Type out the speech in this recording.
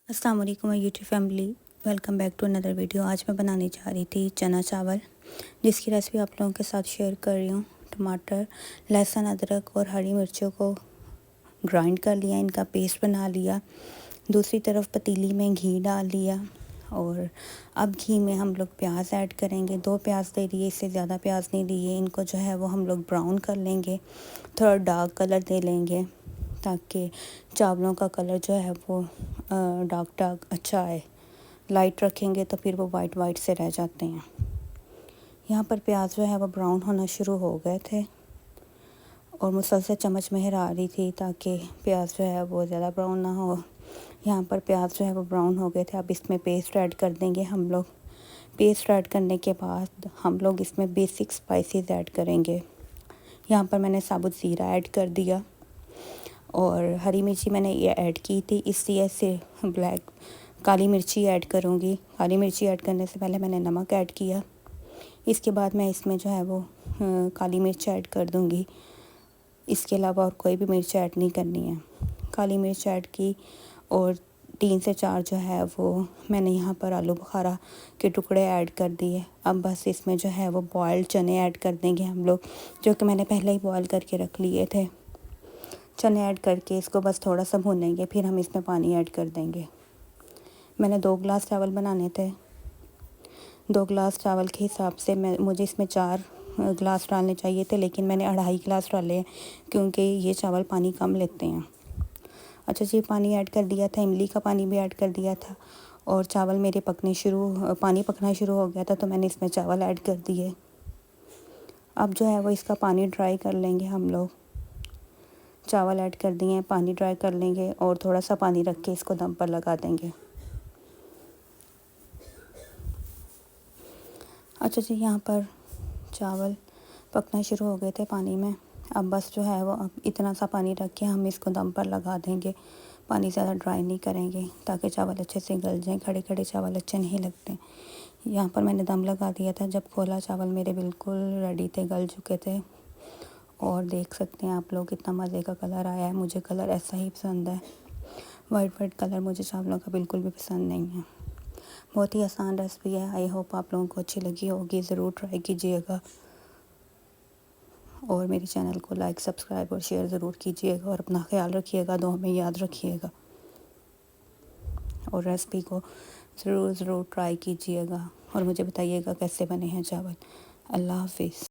अस्सलाम वालेकुम YouTube family, welcome back to another video. आज मैं बनाने जा रही थी चना चावल, जिसकी रेसिपी आप लोगों के साथ शेयर कर रही हूँ। टमाटर, लहसुन, अदरक और हरी मिर्चों को ग्राइंड कर लिया, इनका पेस्ट बना लिया। दूसरी तरफ पतीली में घी डाल लिया और अब घी में हम लोग प्याज ऐड करेंगे। 2 प्याज ले लिए, इससे ज़्यादा प्याज नहीं लिए। इनको जो है वो हम लोग ब्राउन कर लेंगे, थोड़ा डार्क कलर दे लेंगे ताकि चावलों का कलर जो है वो डार्क डार्क अच्छा आए। लाइट रखेंगे तो फिर वो वाइट वाइट से रह जाते हैं। यहाँ पर प्याज जो है वो ब्राउन होना शुरू हो गए थे और मुसलसल चम्मच में हिला रही थी ताकि प्याज जो है वो ज़्यादा ब्राउन ना हो। यहाँ पर प्याज जो है वो ब्राउन हो गए थे। अब इसमें पेस्ट ऐड कर देंगे हम लोग। पेस्ट ऐड करने के बाद हम लोग इसमें बेसिक स्पाइसेस ऐड करेंगे। यहाँ पर मैंने साबुत ज़ीरा ऐड कर दिया और हरी मिर्ची मैंने ये ऐड की थी, इसलिए से काली मिर्ची ऐड करूँगी। काली मिर्ची ऐड करने से पहले मैंने नमक ऐड किया। इसके बाद मैं इसमें जो है वो काली मिर्च ऐड कर दूँगी। इसके अलावा और कोई भी मिर्च ऐड नहीं करनी है। काली मिर्च ऐड की और 3 से 4 जो है वो मैंने यहाँ पर आलू बुखारा के टुकड़े ऐड कर दिए। अब बस इसमें जो है वो बॉयल्ड चने ऐड कर देंगे हम लोग, जो कि मैंने पहले ही बॉयल करके रख लिए थे। चने ऐड करके इसको बस थोड़ा सा भूनेंगे, फिर हम इसमें पानी ऐड कर देंगे। मैंने 2 गिलास चावल बनाने थे। 2 गिलास चावल के हिसाब से मुझे इसमें 4 गिलास डालने चाहिए थे, लेकिन मैंने 2.5 गिलास डाले हैं क्योंकि ये चावल पानी कम लेते हैं। अच्छा जी, पानी ऐड कर दिया था, इमली का पानी भी ऐड कर दिया था और चावल मेरे पानी पकना शुरू हो गया था तो मैंने इसमें चावल ऐड कर दिए। अब जो है वो इसका पानी ड्राई कर लेंगे हम लोग। चावल ऐड कर दिए, पानी ड्राई कर लेंगे और थोड़ा सा पानी रख के इसको दम पर लगा देंगे। अच्छा जी, यहाँ पर चावल पकना शुरू हो गए थे पानी में। अब बस जो है वो अब इतना सा पानी रख के हम इसको दम पर लगा देंगे। पानी ज़्यादा ड्राई नहीं करेंगे ताकि चावल अच्छे से गल जाएँ। खड़े खड़े चावल अच्छे नहीं लगते। यहाँ पर मैंने दम लगा दिया था। जब खोला, चावल मेरे बिल्कुल रेडी थे, गल चुके थे और देख सकते हैं आप लोग कितना मज़े का कलर आया है। मुझे कलर ऐसा ही पसंद है। वाइट कलर मुझे चावलों का बिल्कुल भी पसंद नहीं है। बहुत ही आसान रेसिपी है। आई होप आप लोगों को अच्छी लगी होगी। ज़रूर ट्राई कीजिएगा और मेरे चैनल को लाइक, सब्सक्राइब और शेयर ज़रूर कीजिएगा और अपना ख्याल रखिएगा, दुआ में याद रखिएगा और रेसिपी को ज़रूर ट्राई कीजिएगा और मुझे बताइएगा कैसे बने हैं चावल। अल्लाह हाफिज़।